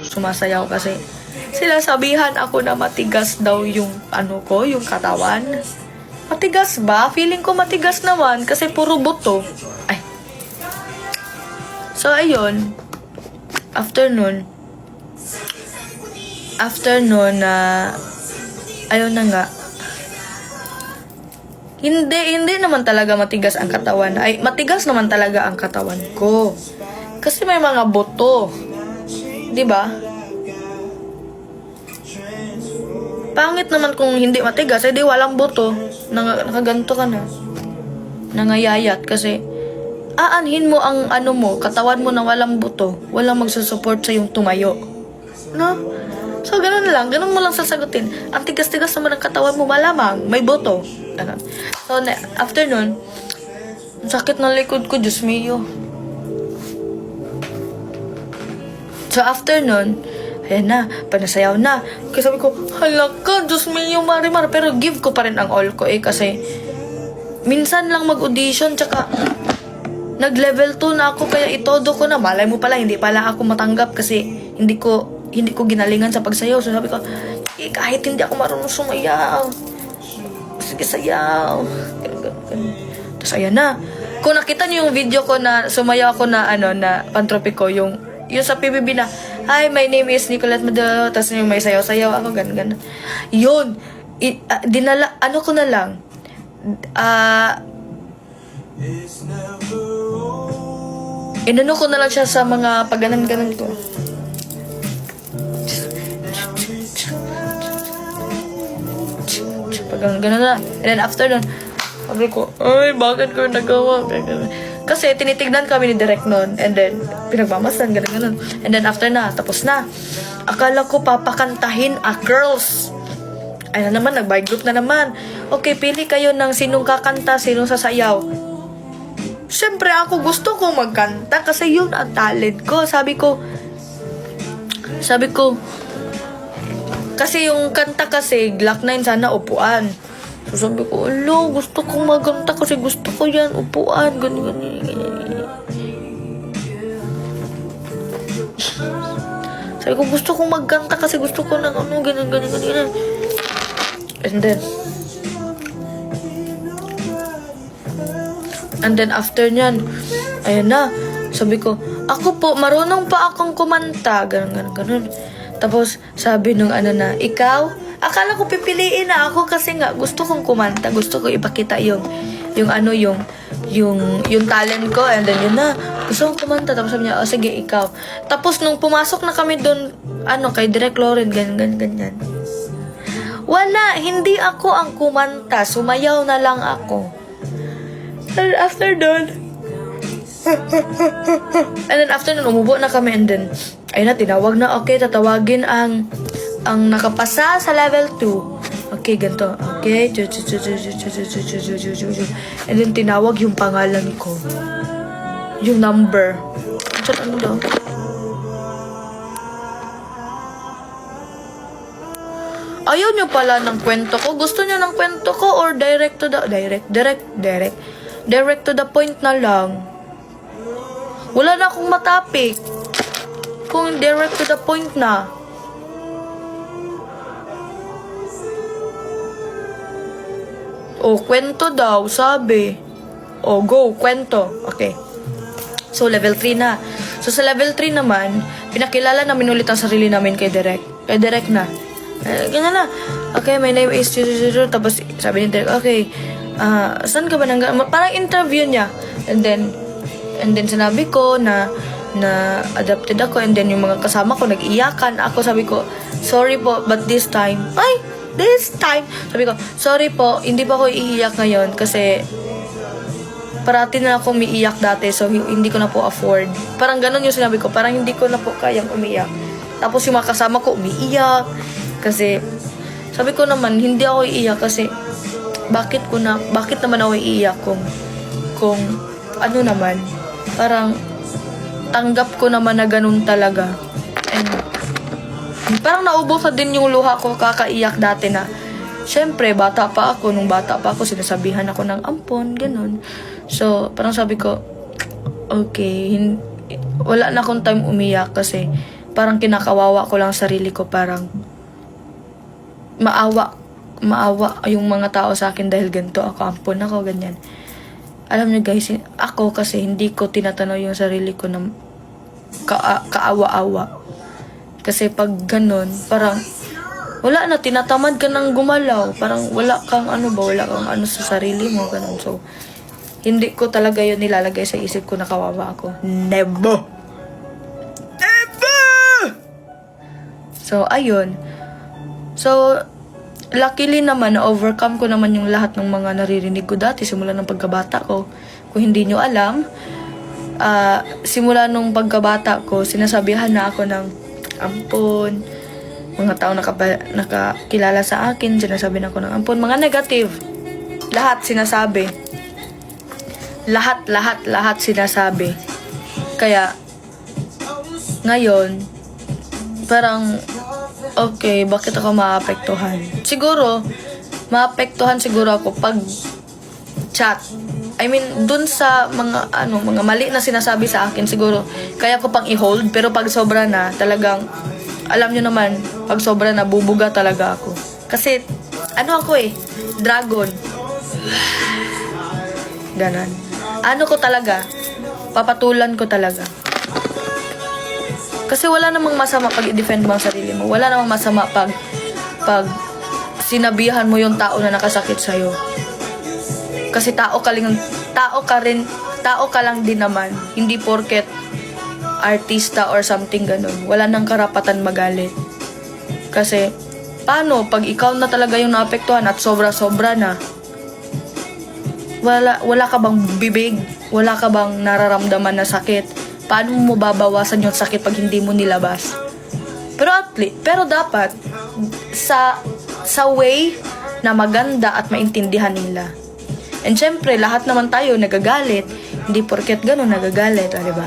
sumasayaw kasi sila sabihan ako na matigas daw yung yung katawan. Matigas ba? Feeling ko matigas naman kasi puro buto. Ay. So, ayun. After nun, ayun na nga. Hindi naman talaga matigas ang katawan. Ay, matigas naman talaga ang katawan ko. Kasi may mga buto. 'Di ba? Pangit naman kung hindi matigas, di walang buto. Nakaganto ka na. Nangayayat kasi aanhin mo ang katawan mo na walang buto. Walang magsusupport sa yung tumayo. No? So, ganun lang. Ganun mo lang sasagutin. Ang tigas-tigas naman ng katawan mo, malamang. May buto. Ganun. So, after nun, ang sakit ng likod ko, Diyos mio. So, after nun, ayan na, panasayaw na. Kasi sabi ko, halaka, Diyos mio, Marimar. Pero give ko pa rin ang all ko kasi minsan lang mag-audition, tsaka nag-level 2 na ako, kaya itodo ko na. Malay mo pala, hindi pala ako matanggap kasi hindi ko ginalingan sa pagsayaw. So sabi ko, kahit hindi ako marunong sumayaw, sige sayaw. Tapos ayan na. Kung nakita niyo yung video ko na sumayaw ako na na pantropiko, yung sa PBB na, hi, my name is Nicolette Madero, tapos yung may sayaw-sayaw ako, ganun. Yun, dinala, ko na lang, inano ko na lang siya sa mga pagganan-ganan ko. Ganun na. And then after nun, sabi ko, ay, bakit ko nagawa? Kasi tinitignan kami ni Direk nun. And then, pinagmamasdan, ganun. And then after na, tapos na. Akala ko papakantahin girls. Ay na naman, nag-by group na naman. Okay, pili kayo ng sinong kakanta, sinong sasayaw. Siyempre, ako gusto kong magkanta kasi yun ang talent ko. Sabi ko, kasi yung kanta kasi, Glock 9 sana upuan. So sabi ko, gusto kong magkanta kasi gusto ko yan, upuan, ganyan. Sabi ko, gusto kong magkanta kasi gusto ko ng ganyan. And then after nyan, ayan na, sabi ko, ako po, marunong pa akong kumanta, ganun. Tapos, sabi nung ikaw, akala ko pipiliin na ako kasi nga, gusto kong kumanta, gusto ko ipakita yung talent ko, and then yun na, gusto kong kumanta, tapos sabi niya, sige, ikaw. Tapos, nung pumasok na kami doon, kay Direk Lauren, ganyan. Wala, hindi ako ang kumanta, sumayaw na lang ako. And after nun, umubo na kami, and then, ayun na, tinawag na, okay, tatawagin ang nakapasa sa level 2. Okay, ganito. Okay, and then tinawag yung pangalan ko. Yung number. Ano daw? Ayaw nyo pala ng kwento ko? Gusto nyo ng kwento ko or direct to the point na lang? Wala na akong matapik. Kung direct to the point na. Kwento daw, sabi. Go, kwento. Okay. So, level 3 na. So, sa level 3 naman, pinakilala namin ulit ang sarili namin kay Direk. Kay Direk na. Ganyan na. Okay, my name is... Tapos, sabi ni Direk, okay, saan ka ba nang... Parang interview niya. And then sinabi ko na adopted ako, and then yung mga kasama ko nag-iyakan ako. Sabi ko, sorry po, but this time, sabi ko, sorry po, hindi pa ako iiyak ngayon kasi parati na ako umiiyak dati, so hindi ko na po afford. Parang ganun yung sinabi ko, parang hindi ko na po kayang umiyak. Tapos yung mga kasama ko umiiyak kasi sabi ko naman, hindi ako iiyak kasi bakit naman ako iiyak kung naman, parang tanggap ko naman na ganun talaga. And parang naubos na din yung luha ko kakaiyak dati na, syempre, nung bata pa ako, sinasabihan ako ng ampon, ganun. So, parang sabi ko, okay, wala na akong time umiyak kasi parang kinakawawa ko lang sarili ko, parang maawa yung mga tao sa akin dahil ganito ako, ampon ako, ganyan. Alam niyo guys, ako kasi hindi ko tinatanaw yung sarili ko na kaawa-awa. Kasi pag ganun, parang wala na, tinatamad ka nang gumalaw. Parang wala kang wala kang sa sarili mo, ganun. So, hindi ko talaga yun nilalagay sa isip ko na kawawa ako. Never! So, ayun. So, luckily naman, na-overcome ko naman yung lahat ng mga naririnig ko dati simula ng pagkabata ko. Kung hindi nyo alam, simula nung pagkabata ko, sinasabihan na ako ng ampon. Mga tao nakakilala sa akin, sinasabi na ako ng ampon. Mga negative. Lahat sinasabi. Lahat sinasabi. Kaya, ngayon, parang, okay, bakit ako maapektuhan? Siguro, maapektuhan siguro ako pag chat. I mean, dun sa mga mali na sinasabi sa akin, siguro, kaya ko pang i-hold, pero pag sobra na, talagang, alam nyo naman, pag sobra na, bubuga talaga ako. Kasi, ako dragon. Ganon. Ko talaga, papatulan ko talaga. Kasi wala namang masama pag i-defend mo ang sarili mo. Wala namang masama pag sinabihan mo yung tao na nakasakit sa'yo. Kasi tao ka lang din naman. Hindi porket artista or something ganun. Wala nang karapatan magalit. Kasi, paano pag ikaw na talaga yung naapektuhan at sobra-sobra na? Wala ka bang bibig? Wala ka bang nararamdaman na sakit? Paano mo babawasan yung sakit pag hindi mo nilabas? Pero dapat sa way na maganda at maintindihan nila. And syempre, lahat naman tayo nagagalit. Hindi porket ganun nagagalit, di ba?